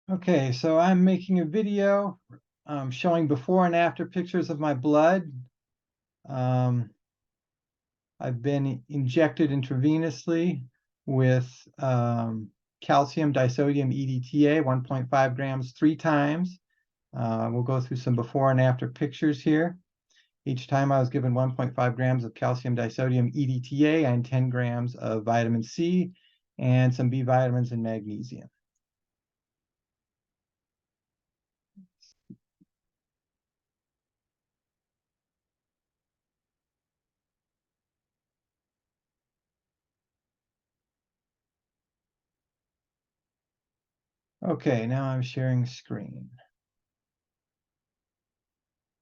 Okay, so I'm making a video showing before and after pictures of my blood. I've been injected intravenously with calcium disodium EDTA, 1.5 grams 3 times. We'll go through some before and after pictures here. Each time I was given 1.5 grams of calcium disodium EDTA and 10 grams of vitamin C and some B vitamins and magnesium. Okay, now I'm sharing screen.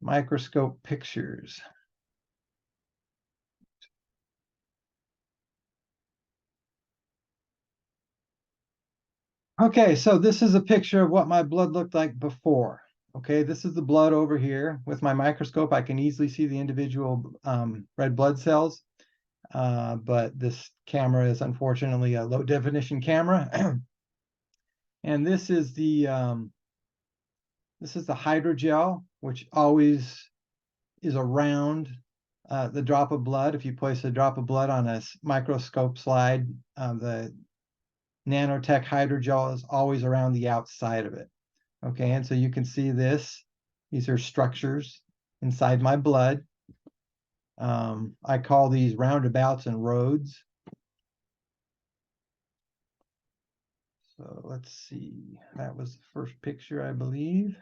Microscope pictures. Okay, so this is a picture of what my blood looked like before. Okay, this is the blood over here. With my microscope, I can easily see the individual red blood cells, but this camera is unfortunately a low definition camera. And this is the hydrogel, which always is around the drop of blood. If you place a drop of blood on a microscope slide, the nanotech hydrogel is always around the outside of it. Okay, and so you can see this. These are structures inside my blood. I call these roundabouts and roads. So let's see. That was the first picture, I believe.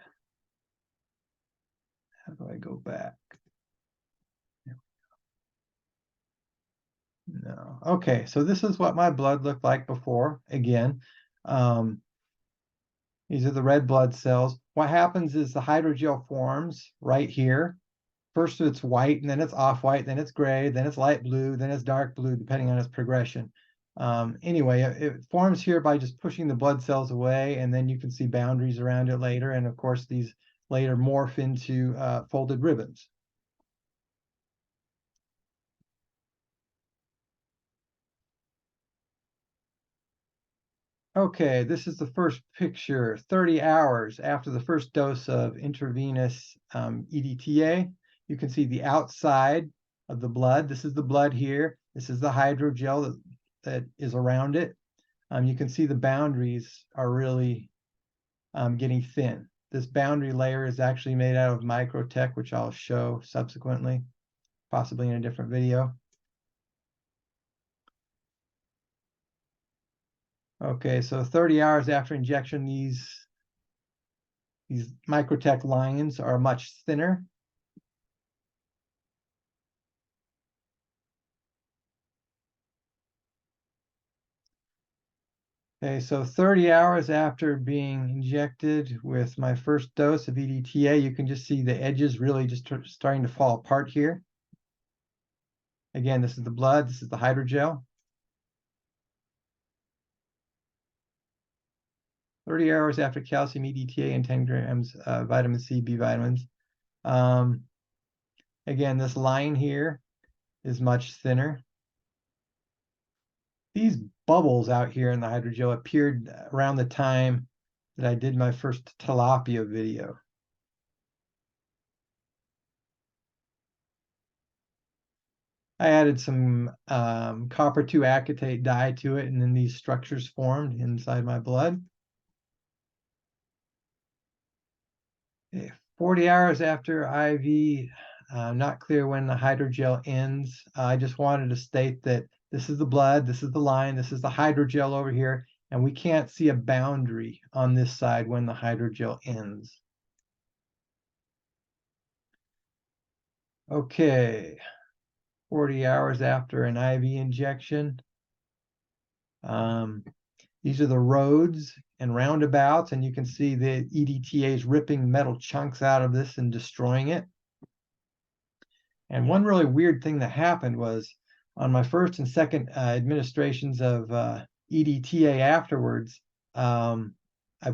How do I go back? No. Okay, so this is what my blood looked like before. Again, these are the red blood cells. What happens is the hydrogel forms right here. First it's white, and then it's off-white, then it's gray, then it's light blue, then it's dark blue, depending on its progression. Anyway, it forms here by just pushing the blood cells away, and then you can see boundaries around it later. And of course, these later morph into folded ribbons. Okay, this is the first picture 30 hours after the first dose of intravenous EDTA. You can see the outside of the blood. This is the blood here. This is the hydrogel that is around it. You can see the boundaries are really getting thin. This boundary layer is actually made out of microtech, which I'll show subsequently, possibly in a different video. Okay, so 30 hours after injection, these microtech lines are much thinner. Okay, so 30 hours after being injected with my first dose of EDTA, you can just see the edges really just starting to fall apart here. Again, this is the blood, this is the hydrogel. 30 hours after calcium EDTA and 10 grams vitamin C, B vitamins. Again, this line here is much thinner. These bubbles out here in the hydrogel appeared around the time that I did my first tilapia video. I added some copper 2 acetate dye to it, and then these structures formed inside my blood. 40 hours after IV, not clear when the hydrogel ends. I just wanted to state that this is the blood, this is the line, this is the hydrogel over here, and we can't see a boundary on this side when the hydrogel ends. Okay, 40 hours after an IV injection. These are the roads and roundabouts, and you can see the EDTA is ripping metal chunks out of this and destroying it. And one really weird thing that happened was on my first and second administrations of EDTA afterwards, I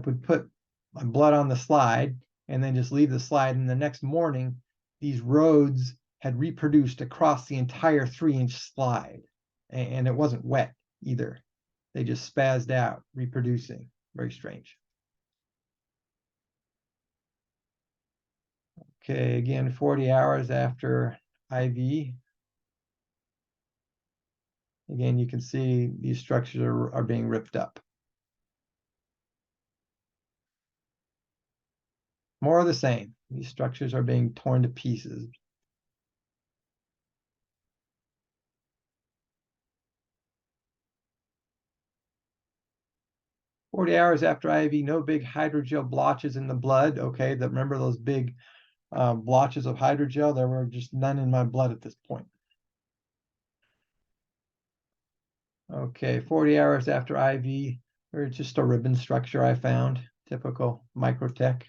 would put my blood on the slide and then just leave the slide. And the next morning, these roads had reproduced across the entire 3-inch slide, and it wasn't wet either. They just spazzed out, reproducing. Very strange. Okay, again, 40 hours after IV. Again, you can see these structures are being ripped up. More of the same. These structures are being torn to pieces. "40 hours after IV, no big hydrogel blotches in the blood." Okay, remember those big blotches of hydrogel? There were just none in my blood at this point. Okay, 40 hours after IV, there's just a ribbon structure I found, typical microtech.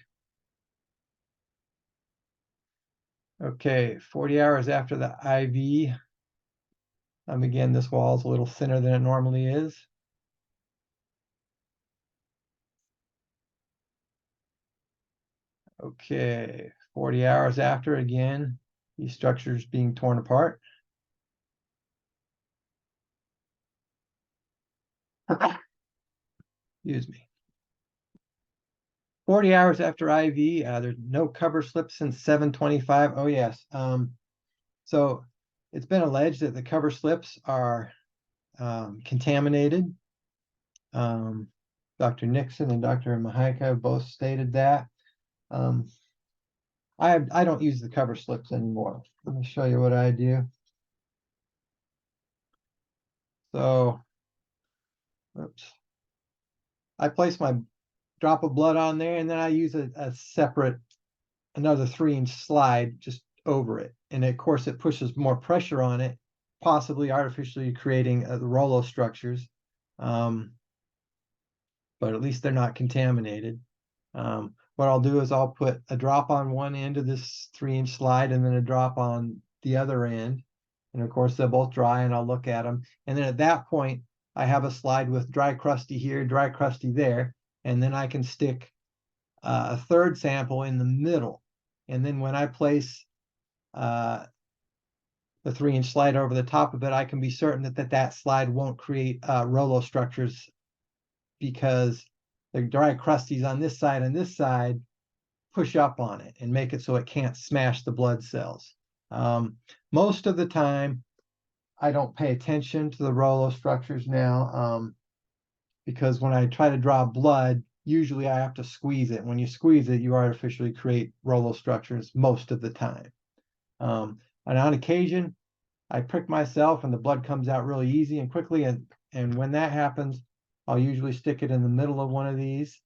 Okay, 40 hours after the IV. Again, this wall is a little thinner than it normally is. Okay, 40 hours after, again, these structures being torn apart. Excuse me. 40 hours after IV, there's no cover slip since 7/25. Oh, yes. So it's been alleged that the cover slips are contaminated. Dr. Nixon and Dr. Mihalcea both stated that. I don't use the cover slips anymore. Let me show you what I do. So, oops. I place my drop of blood on there, and then I use a separate, another 3-inch slide just over it. And of course, it pushes more pressure on it, possibly artificially creating the Rolo structures. But at least they're not contaminated. What I'll do is I'll put a drop on one end of this 3-inch slide and then a drop on the other end. And of course, they'll both dry, and I'll look at them. And then at that point, I have a slide with dry crusty here, dry crusty there. And then I can stick a third sample in the middle. And then when I place the 3-inch slide over the top of it, I can be certain that slide won't create Rolo structures, because the dry crusties on this side and this side push up on it and make it so it can't smash the blood cells. Most of the time, I don't pay attention to the Rolo structures now, because when I try to draw blood, usually I have to squeeze it. When you squeeze it, you artificially create Rolo structures most of the time. And on occasion, I prick myself and the blood comes out really easy and quickly. And when that happens, I'll usually stick it in the middle of one of these.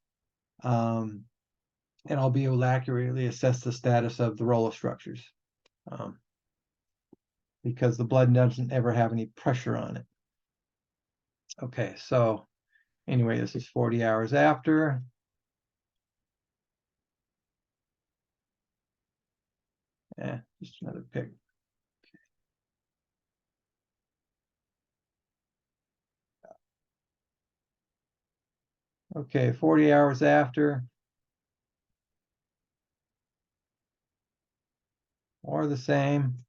And I'll be able to accurately assess the status of the Rolo structures, because the blood doesn't ever have any pressure on it. Okay, so anyway, this is 40 hours after. Yeah, just another pic. Okay, 40 hours after. Or the same.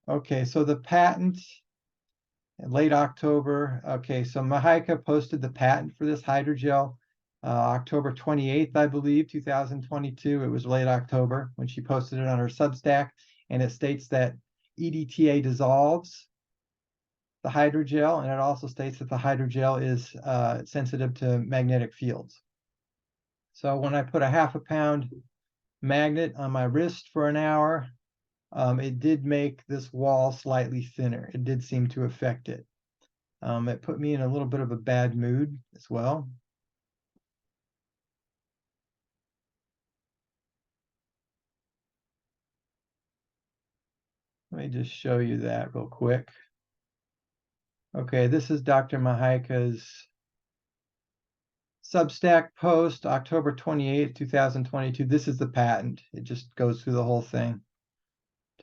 Okay, so the patent in late October. Okay, so Mihalcea posted the patent for this hydrogel October 28th, I believe, 2022. It was late October when she posted it on her Substack, and it states that EDTA dissolves the hydrogel, and it also states that the hydrogel is sensitive to magnetic fields. So when I put a 1/2 pound magnet on my wrist for an hour, it did make this wall slightly thinner. It did seem to affect it. It put me in a little bit of a bad mood as well. Let me just show you that real quick. Okay, this is Dr. Mihalcea's Substack post, October 28th, 2022. This is the patent. It just goes through the whole thing,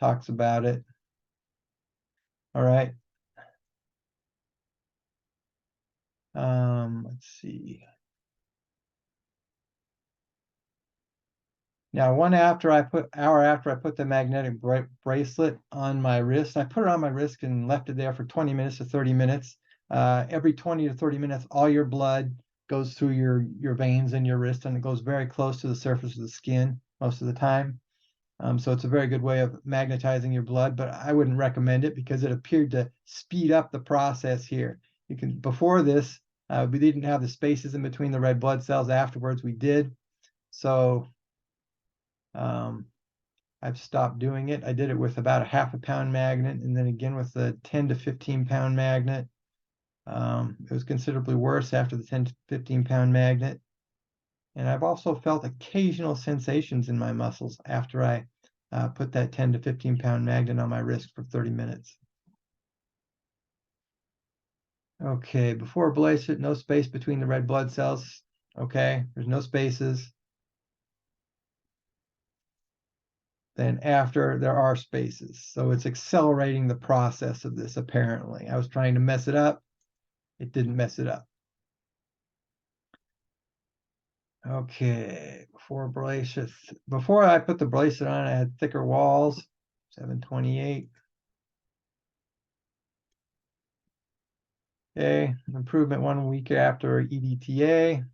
talks about it. All right. Let's see. Now, hour after I put the magnetic bracelet on my wrist, I put it on my wrist and left it there for 20 minutes to 30 minutes. Every 20 to 30 minutes, all your blood goes through your veins in your wrist, and it goes very close to the surface of the skin most of the time. So it's a very good way of magnetizing your blood, but I wouldn't recommend it because it appeared to speed up the process here. Before this, we didn't have the spaces in between the red blood cells. Afterwards, we did. So I've stopped doing it. I did it with about a ½ pound magnet, and then again with the 10 to 15 pound magnet. It was considerably worse after the 10 to 15 pound magnet. And I've also felt occasional sensations in my muscles after I put that 10 to 15 pound magnet on my wrist for 30 minutes. Okay, before ablation, no space between the red blood cells. Okay, there's no spaces. Then after, there are spaces. So it's accelerating the process of this, apparently. I was trying to mess it up. It didn't mess it up. Okay, before I put the bracelet on, I had thicker walls, 728. Okay, improvement 1 week after EDTA.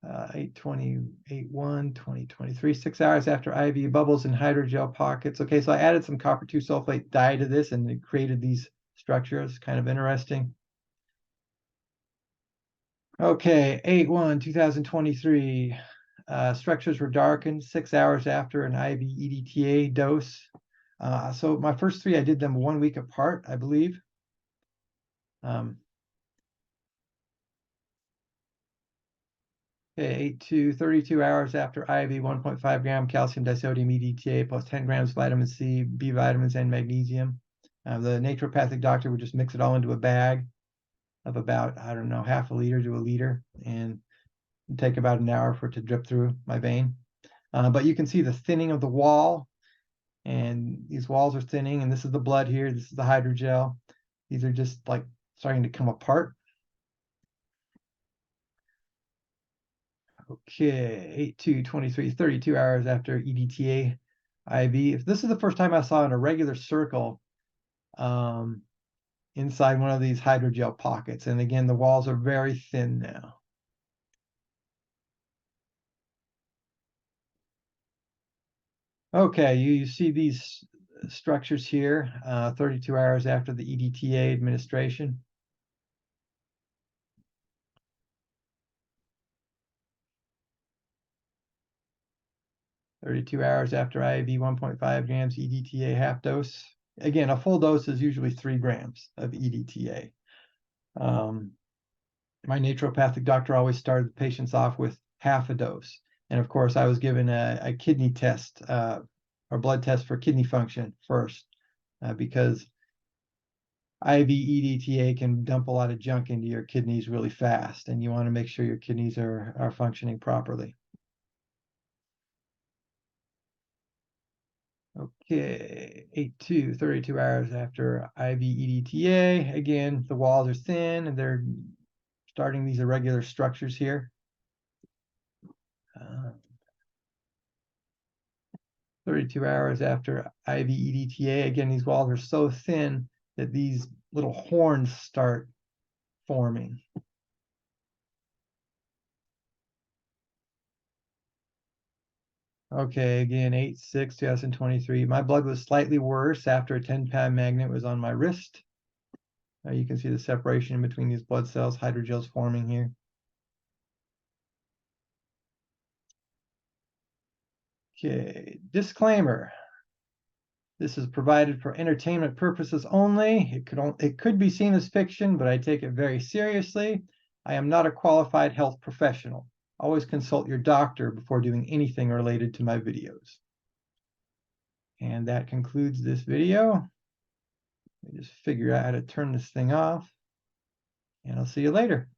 Uh, 8/1/2023, 6 hours after IV bubbles and hydrogel pockets. Okay, so I added some copper 2 sulfate dye to this, and it created these structures. Kind of interesting. Okay, 8/1/2023. Structures were darkened 6 hours after an IV EDTA dose. So my first 3, I did them 1 week apart, I believe. Okay, 8 to 32 hours after IV 1.5 gram calcium disodium EDTA plus 10 grams vitamin C, B vitamins, and magnesium. The naturopathic doctor would just mix it all into a bag of about, I don't know, ½ liter to 1 liter, and it'd take about an hour for it to drip through my vein. But you can see the thinning of the wall, and these walls are thinning, and this is the blood here. This is the hydrogel. These are just like starting to come apart. Okay, 8/2/23, 32 hours after EDTA IV. If this is the first time I saw an irregular circle inside one of these hydrogel pockets. And again, the walls are very thin now. Okay, you see these structures here 32 hours after the EDTA administration. (32 hours after IV 1.5 grams EDTA ½ dose). Again, a full dose is usually 3 grams of EDTA. My naturopathic doctor always started the patients off with half a dose. And of course, I was given a kidney test or blood test for kidney function first because IV EDTA can dump a lot of junk into your kidneys really fast, and you want to make sure your kidneys are functioning properly. Okay, 8/2/32 hours after IV EDTA. Again, the walls are thin, and they're starting these irregular structures here. 32 hours after IV EDTA. Again, these walls are so thin that these little horns start forming. Okay, again, 8/6/2023. My blood was slightly worse after a 10-pound magnet was on my wrist. You can see the separation in between these blood cells, hydrogels forming here. Okay, disclaimer. This is provided for entertainment purposes only. It could be seen as fiction, but I take it very seriously. I am not a qualified health professional. Always consult your doctor before doing anything related to my videos. And that concludes this video. Let me just figure out how to turn this thing off, and I'll see you later.